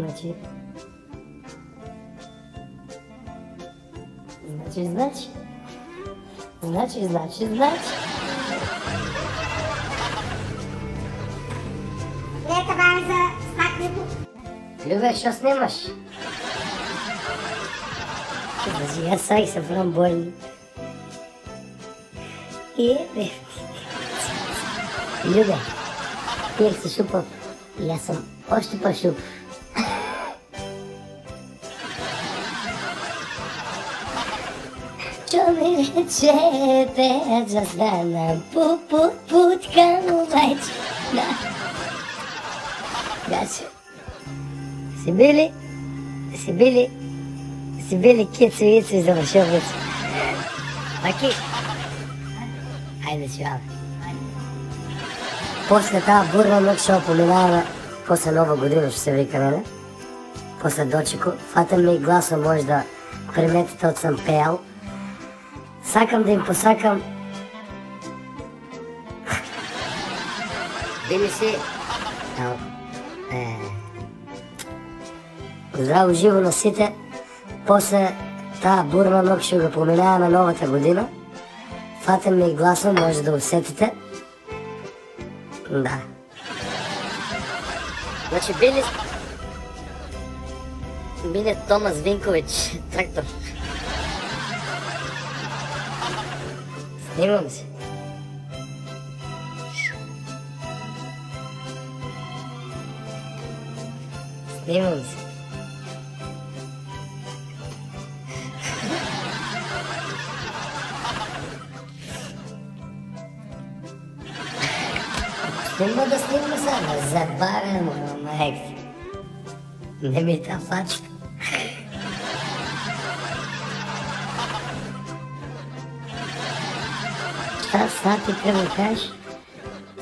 Значи... Нека бавим за стакнето. Любе, що снимаш? Значи, аз сай се правам больни. Любе, ти си шупав и аз съм още по-шуп. Що ми речете, да станам пут към обаче. Гачо, си били кицу-ицу и завършовници. Маки, хайде свява. После тази бурна нощ ще опоминава, после Нова година ще се вика, не? После дочеко, фатам ми гласно може да приметите от съм пеял. Сакам да им посакам. Били си... Здраво живо носите. После тази бурна нощ ще го поминаваме новата година. Фатам ми гласно може да усетите. Да. Значи били Томас Винкович, трактор. Снимам се. Снимам да снимам сега, забавя му, майка. Не ми та фачка. Сега ти трябва да кажеш,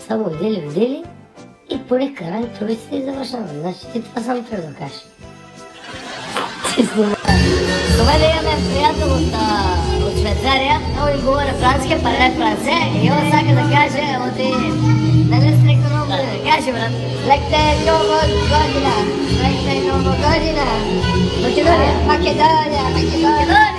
само отдели и полека ран туриците и завършваме. Значи ти това само трябва да кажеш. Това да имаме приятел от Швейцария, много им говоря франски, парле франце и он сака да каже от нали стрекно много година. Каже брат, лекте нова година, Македония.